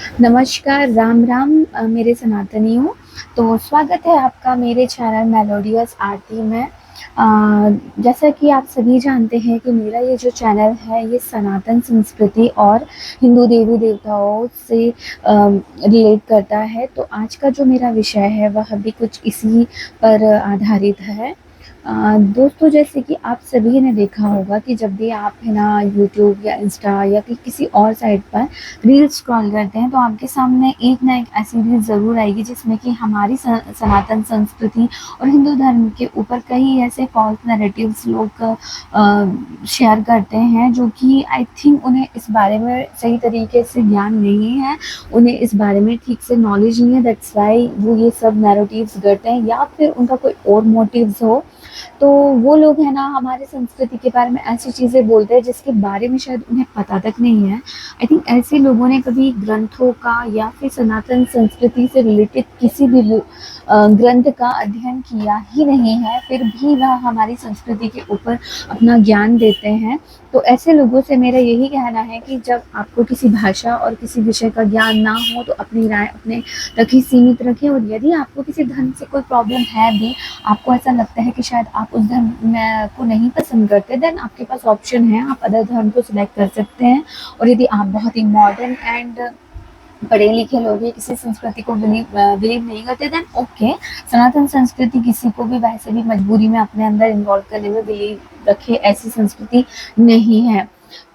नमस्कार, राम राम मेरे सनातनियों। तो स्वागत है आपका मेरे चैनल मेलोडियस आरती में। जैसा कि आप सभी जानते हैं कि मेरा ये जो चैनल है ये सनातन संस्कृति और हिंदू देवी देवताओं से रिलेट करता है। तो आज का जो मेरा विषय है वह भी कुछ इसी पर आधारित है। दोस्तों, जैसे कि आप सभी ने देखा होगा कि जब भी आप है ना यूट्यूब या इंस्टा या किसी और साइट पर रील स्क्रॉल करते हैं तो आपके सामने एक ना एक ऐसी रील ज़रूर आएगी जिसमें कि हमारी सनातन संस्कृति और हिंदू धर्म के ऊपर कई ऐसे फॉल्स नैरेटिव्स लोग शेयर करते हैं, जो कि आई थिंक उन्हें इस बारे में सही तरीके से ज्ञान नहीं है, उन्हें इस बारे में ठीक से नॉलेज नहीं है। दैट्स वाई वो ये सब नैरेटिव्स करते हैं, या फिर उनका कोई और मोटिव्स हो। तो वो लोग है ना हमारे संस्कृति के बारे में ऐसी चीज़ें बोलते हैं जिसके बारे में शायद उन्हें पता तक नहीं है। आई थिंक ऐसे लोगों ने कभी ग्रंथों का या फिर सनातन संस्कृति से रिलेटेड किसी भी ग्रंथ का अध्ययन किया ही नहीं है, फिर भी वह हमारी संस्कृति के ऊपर अपना ज्ञान देते हैं। तो ऐसे लोगों से मेरा यही कहना है कि जब आपको किसी भाषा और किसी विषय का ज्ञान ना हो तो अपनी राय अपने तक ही सीमित रखें। और यदि आपको किसी धर्म से कोई प्रॉब्लम है भी, आपको ऐसा लगता है कि शायद आप उस धर्म में को नहीं पसंद करते, देन आपके पास ऑप्शन है, आप अदर धर्म को सिलेक्ट कर सकते हैं। और यदि आप बहुत ही मॉडर्न एंड पढ़े लिखे लोग हैं, किसी संस्कृति को बिलीव नहीं करते, देन ओके। सनातन संस्कृति किसी को भी वैसे भी मजबूरी में अपने अंदर इन्वॉल्व करने में बिलीव रखे ऐसी संस्कृति नहीं है।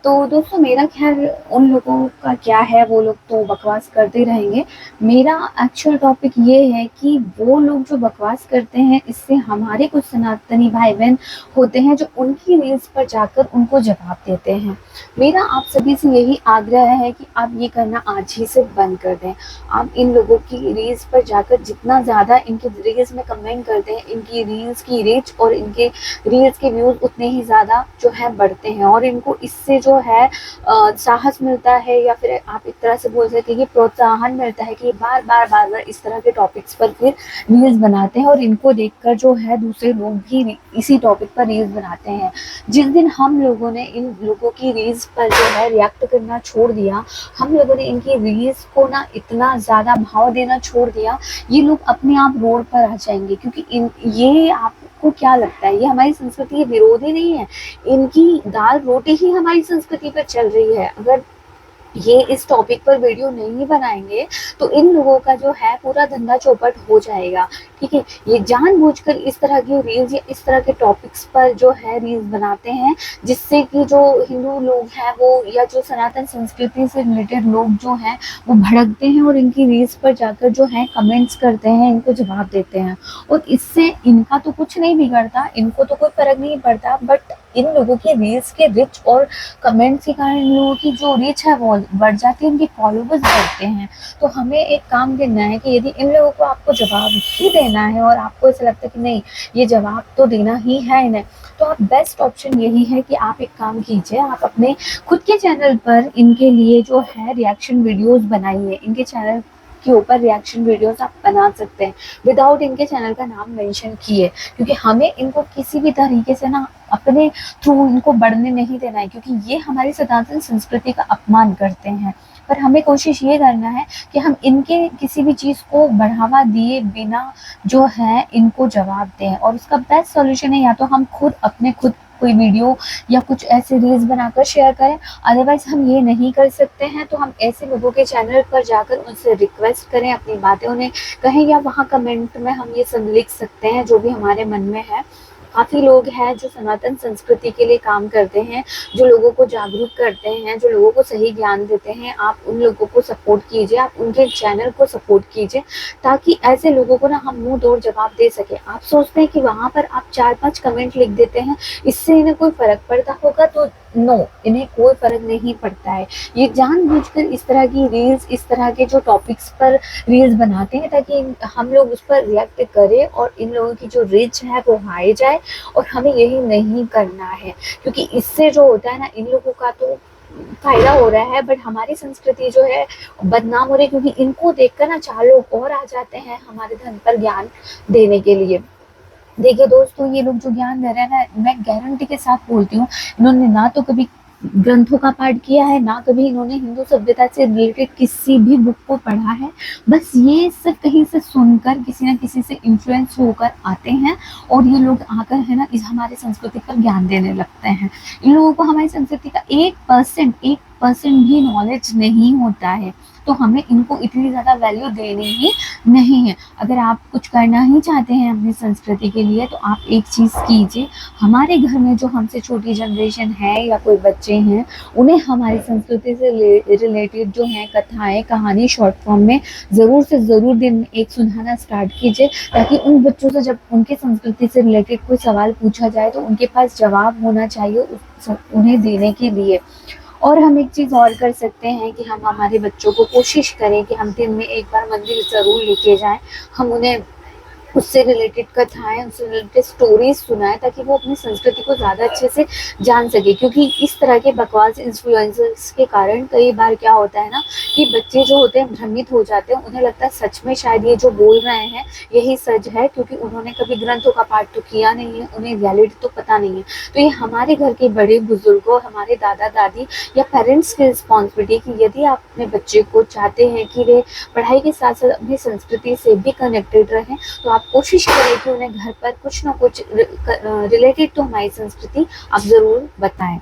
तो दोस्तों, मेरा ख्याल उन लोगों का क्या है, वो लोग तो बकवास करते रहेंगे। मेरा एक्चुअल टॉपिक ये है कि वो लोग जो बकवास करते हैं, इससे हमारे कुछ सनातनी भाई बहन होते हैं जो उनकी रील्स पर जाकर उनको जवाब देते हैं। मेरा आप सभी से यही आग्रह है कि आप ये करना आज ही से बंद कर दें। आप इन लोगों की रील्स पर जाकर जितना ज़्यादा इनके रील्स में कमेंट करते हैं, इनकी रील्स की रीच और इनके रील्स के व्यूज़ उतने ही ज़्यादा जो है बढ़ते हैं, और इनको इससे जो है साहस मिलता है, या फिर आप एक तरह से बोल सकते हैं कि प्रोत्साहन मिलता है कि बार बार इस तरह के टॉपिक्स पर फिर रील्स बनाते हैं, और इनको देखकर जो है दूसरे लोग भी इसी टॉपिक पर रील्स बनाते हैं। जिस दिन हम लोगों ने इन लोगों की रील्स पर जो है रिएक्ट करना छोड़ दिया, हम लोगों ने इनकी रील्स को ना इतना ज़्यादा भाव देना छोड़ दिया, ये लोग अपने आप रोड पर आ जाएंगे। क्योंकि ये आपको क्या लगता है, ये हमारी संस्कृति के विरोधी नहीं है, इनकी दाल रोटी ही हमारी संस्कृति पर चल रही है। अगर ये इस टॉपिक पर वीडियो नहीं बनाएंगे तो इन लोगों का जो है पूरा धंधा चौपट हो जाएगा। ठीक है, ये जानबूझकर इस तरह की रील्स या इस तरह के टॉपिक्स पर जो है रील्स बनाते हैं, जिससे कि जो हिंदू लोग हैं वो, या जो सनातन संस्कृति से रिलेटेड लोग जो हैं वो भड़कते हैं और इनकी रील्स पर जाकर जो है कमेंट्स करते हैं, इनको जवाब देते हैं। और इससे इनका तो कुछ नहीं बिगड़ता, इनको तो कोई फर्क नहीं पड़ता, बट इन लोगों की रील्स के रिच और कमेंट्स के कारण इन लोगों की जो रीच है वो बढ़ जाती है, उनके फॉलोवर्स बढ़ते हैं। तो हमें एक काम करना है कि यदि इन लोगों को आपको जवाब ही देना है और आपको ऐसा लगता है कि नहीं, ये जवाब तो देना ही है इन्हें, तो आप बेस्ट ऑप्शन यही है कि आप एक काम कीजिए, आप अपने खुद के चैनल पर इनके लिए जो है रिएक्शन वीडियोस बनाइए। इनके चैनल के ऊपर रिएक्शन वीडियोस आप बना सकते हैं विदाउट इनके चैनल का नाम मेंशन किए, क्योंकि हमें इनको किसी भी तरीके से ना अपने थ्रू इनको बढ़ने नहीं देना है, क्योंकि ये हमारी सनातन संस्कृति का अपमान करते हैं। पर हमें कोशिश ये करना है कि हम इनके किसी भी चीज़ को बढ़ावा दिए बिना जो है इनको जवाब दें, और उसका बेस्ट सॉल्यूशन है या तो हम अपने खुद कोई वीडियो या कुछ ऐसे रील्स बनाकर शेयर करें। अदरवाइज हम ये नहीं कर सकते हैं तो हम ऐसे लोगों के चैनल पर जाकर उनसे रिक्वेस्ट करें, अपनी बातें उन्हें कहें, या वहाँ कमेंट में हम ये सब लिख सकते हैं जो भी हमारे मन में है। काफ़ी लोग हैं जो सनातन संस्कृति के लिए काम करते हैं, जो लोगों को जागरूक करते हैं, जो लोगों को सही ज्ञान देते हैं। आप उन लोगों को सपोर्ट कीजिए, आप उनके चैनल को सपोर्ट कीजिए, ताकि ऐसे लोगों को ना हम मुंह तोड़ जवाब दे सके। आप सोचते हैं कि वहाँ पर आप 4-5 कमेंट लिख देते हैं, इससे इन्हें कोई फ़र्क पड़ता होगा, तो नो, इन्हें कोई फ़र्क नहीं पड़ता है। ये जानबूझकर इस तरह की रील्स, इस तरह के जो टॉपिक्स पर रील्स बनाते हैं ताकि हम लोग उस पर रिएक्ट करें और इन लोगों की जो रीच है वो हाई जाए, और हमें यही नहीं करना है। क्योंकि इससे जो होता है ना, इन लोगों का तो फ़ायदा हो रहा है, बट हमारी संस्कृति जो है बदनाम हो रही है, क्योंकि इनको देखकर ना 4 लोग और आ जाते हैं हमारे धर्म पर ज्ञान देने के लिए। देखिए दोस्तों, ये लोग जो ज्ञान दे रहे हैं ना, मैं गारंटी के साथ बोलती हूँ, इन्होंने ना तो कभी ग्रंथों का पाठ किया है, ना कभी इन्होंने हिंदू सभ्यता से रिलेटेड किसी भी बुक को पढ़ा है। बस ये सब कहीं से सुनकर किसी न किसी से इन्फ्लुएंस होकर आते हैं और ये लोग आकर है ना इस हमारी संस्कृति पर ज्ञान देने लगते हैं। इन लोगों को हमारी संस्कृति का 1% भी नॉलेज नहीं होता है, तो हमें इनको इतनी ज़्यादा वैल्यू देनी ही नहीं है। अगर आप कुछ करना ही चाहते हैं अपनी संस्कृति के लिए, तो आप एक चीज़ कीजिए, हमारे घर में जो हमसे छोटी जनरेशन है या कोई बच्चे हैं, उन्हें हमारी संस्कृति से रिलेटेड जो है कथाएँ, कहानी शॉर्ट फॉर्म में ज़रूर से ज़रूर दिन में एक सुनाना स्टार्ट कीजिए, ताकि उन बच्चों से जब उनकी संस्कृति से रिलेटेड कोई सवाल पूछा जाए तो उनके पास जवाब होना चाहिए उन्हें देने के लिए। और हम एक चीज़ और कर सकते हैं कि हम हमारे बच्चों को कोशिश करें कि हम दिन में एक बार मंदिर ज़रूर लेके जाएं, हम उन्हें उससे रिलेटेड कथाएँ, उससे रिलेटेड स्टोरीज़ सुनाएँ, ताकि वो अपनी संस्कृति को ज़्यादा अच्छे से जान सके। क्योंकि इस तरह के बकवास इन्फ्लुएंसर्स के कारण कई बार क्या होता है ना कि बच्चे जो होते हैं भ्रमित हो जाते हैं, उन्हें लगता है सच में शायद ये जो बोल रहे हैं यही सच है, क्योंकि उन्होंने कभी ग्रंथों का पाठ तो किया नहीं है, उन्हें रियलिटी तो पता नहीं है। तो ये हमारे घर के बड़े बुजुर्गों, हमारे दादा दादी या पेरेंट्स की रिस्पॉन्सिबिलिटी कि यदि आप अपने बच्चे को चाहते हैं कि वे पढ़ाई के साथ साथ अपनी संस्कृति से भी कनेक्टेड रहें, तो आप कोशिश करें कि उन्हें घर पर कुछ ना कुछ रिलेटेड टू हमारी संस्कृति आप ज़रूर बताएं।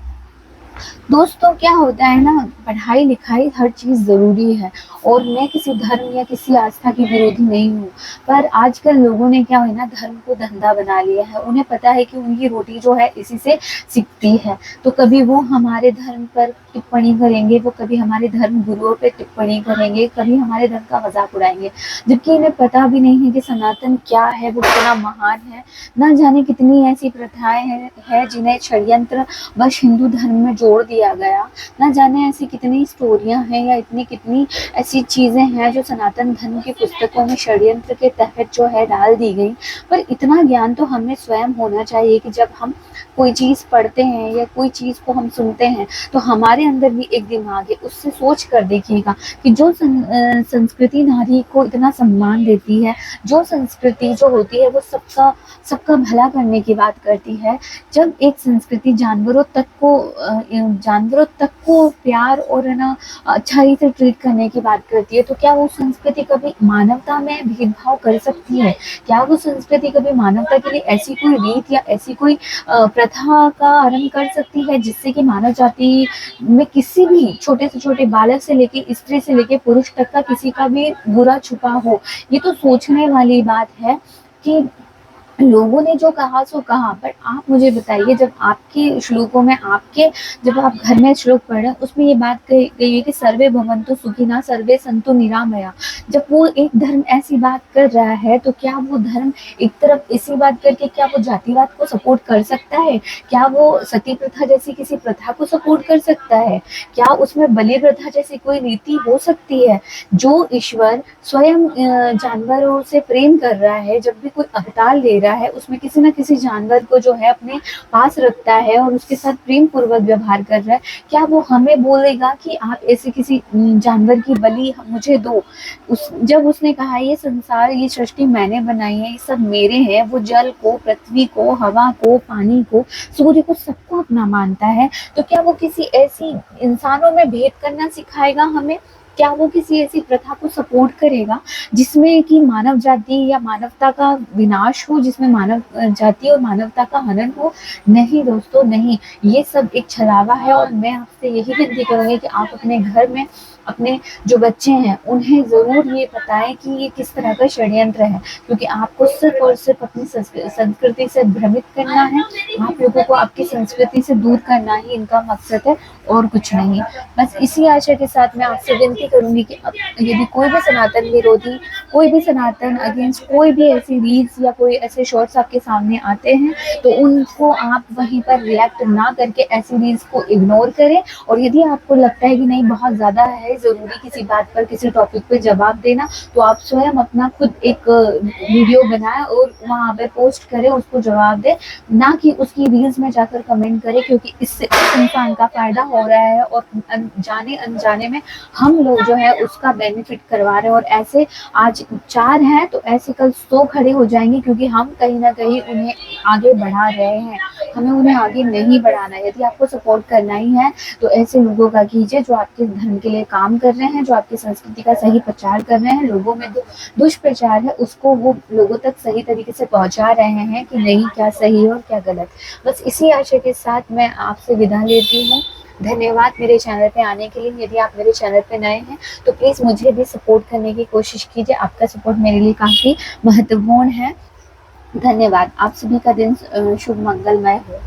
दोस्तों क्या होता है ना, पढ़ाई लिखाई हर चीज़ ज़रूरी है और मैं किसी धर्म या किसी आस्था की विरोधी नहीं हूँ, पर आजकल लोगों ने क्या है ना धर्म को धंधा बना लिया है। उन्हें पता है कि उनकी रोटी जो है इसी से सिकती है, तो कभी वो हमारे धर्म पर टिप्पणी करेंगे, वो कभी हमारे धर्म गुरुओं पर टिप्पणी करेंगे, कभी हमारे धर्म का मजाक उड़ाएंगे, जबकि इन्हें पता भी नहीं है कि सनातन क्या है, वो कितना महान है। ना जाने कितनी ऐसी प्रथाएं हैं जिन्हें षड्यंत्र बस हिंदू धर्म में जोड़ दिया गया। ना जाने ऐसी कितनी स्टोरियां हैं या इतनी कितनी ऐसी चीज़ें हैं जो सनातन धर्म की पुस्तकों में षड्यंत्र के तहत जो है डाल दी गई। पर इतना ज्ञान तो हमें स्वयं होना चाहिए कि जब हम कोई चीज़ पढ़ते हैं या कोई चीज़ को हम सुनते हैं तो हमारे अंदर भी एक दिमाग है। उससे सोच कर देखिएगा कि जो संस्कृति नारी को इतना सम्मान देती है, जो संस्कृति जो होती है वो सबका सबका भला करने की बात करती है, जब एक संस्कृति जानवरों तक को प्यार और है ना अच्छाई से ट्रीट करने की बात करती है, तो क्या वो संस्कृति कभी मानवता में भेदभाव कर सकती है? क्या वो संस्कृति कभी मानवता के लिए ऐसी कोई रीत या ऐसी कोई प्रथा का आरंभ कर सकती है जिससे कि मानव जाति में किसी भी छोटे से छोटे बालक से लेके स्त्री से लेके पुरुष तक का किसी का भी बुरा छुपा हो? ये तो सोचने वाली बात है कि लोगों ने जो कहा सो कहा, पर आप मुझे बताइए, जब आपके श्लोकों में जब आप घर में श्लोक पढ़ रहे हैं उसमें ये बात कही गई है कि सर्वे भवन्तु सुखिनः सर्वे सन्तु निरामया। जब वो एक धर्म ऐसी बात कर रहा है तो क्या वो धर्म एक तरफ इसी बात करके क्या वो जातिवाद को सपोर्ट कर सकता है? क्या वो सती प्रथा जैसी किसी प्रथा को सपोर्ट कर सकता है? क्या उसमें बलि प्रथा जैसी कोई रीति हो सकती है? जो ईश्वर स्वयं जानवरों से प्रेम कर रहा है, जब भी कोई अवतार ले रहा है उसमें किसी न किसी जानवर को जो है अपने पास रखता है और उसके साथ प्रेम पूर्वक व्यवहार कर रहा है, क्या वो हमें बोलेगा कि आप ऐसे किसी जानवर की बलि मुझे दो? जब उसने कहा ये संसार, ये सृष्टि मैंने बनाई है, ये सब मेरे हैं, वो जल को, पृथ्वी को, हवा को, पानी को, सूर्य को, सबको अपना मानता है, तो क्या वो किसी ऐसी इंसानों में भेद करना सिखाएगा हमें? क्या वो किसी ऐसी प्रथा को सपोर्ट करेगा जिसमें कि मानव जाति या मानवता का विनाश हो, जिसमें मानव जाति और मानवता का हनन हो? नहीं दोस्तों, नहीं। ये सब एक छलावा है और मैं आपसे यही विनती करूंगी कि आप अपने घर में अपने जो बच्चे हैं उन्हें ज़रूर ये बताएं कि ये किस तरह का षड्यंत्र है, क्योंकि आपको सिर्फ और सिर्फ अपनी संस्कृति से भ्रमित करना है, आप लोगों को आपकी संस्कृति से दूर करना ही इनका मकसद है और कुछ नहीं। बस इसी आशा के साथ मैं आपसे विनती करूंगी कि यदि कोई भी सनातन विरोधी, कोई भी सनातन अगेंस्ट कोई भी ऐसी रील्स या कोई ऐसे शॉर्ट्स आपके सामने आते हैं तो उनको आप वहीं पर रिएक्ट ना करके ऐसी रील्स को इग्नोर करें। और यदि आपको लगता है कि नहीं बहुत ज़्यादा है ज़रूरी किसी बात पर, किसी टॉपिक पर जवाब देना, तो आप स्वयं अपना खुद एक वीडियो बनाएं और वहाँ पर पोस्ट करें, उसको जवाब दें, ना कि उसकी रील्स में जाकर कमेंट करें, क्योंकि इससे उस इंसान का फ़ायदा हो रहा है और जाने अनजाने में हम लोग जो है उसका बेनिफिट करवा रहे हैं। और ऐसे आज 4 हैं तो ऐसे कल 100 खड़े हो जाएंगे, क्योंकि हम कहीं ना कहीं उन्हें आगे बढ़ा रहे हैं, हमें उन्हें आगे नहीं बढ़ाना है। यदि आपको सपोर्ट करना ही है तो ऐसे लोगों का कीजिए जो आपके धर्म के लिए काम कर रहे हैं, जो आपकी संस्कृति का सही प्रचार कर रहे हैं। लोगों में दुष्प्रचार है उसको वो लोगों तक सही तरीके से पहुंचा रहे हैं कि नहीं, क्या सही और क्या गलत। बस इसी आशा के साथ मैं आपसे विदा लेती हूँ। धन्यवाद मेरे चैनल पे आने के लिए। यदि आप मेरे चैनल पे नए हैं तो प्लीज़ मुझे भी सपोर्ट करने की कोशिश कीजिए। आपका सपोर्ट मेरे लिए काफ़ी महत्वपूर्ण है। धन्यवाद। आप सभी का दिन शुभ मंगलमय हो।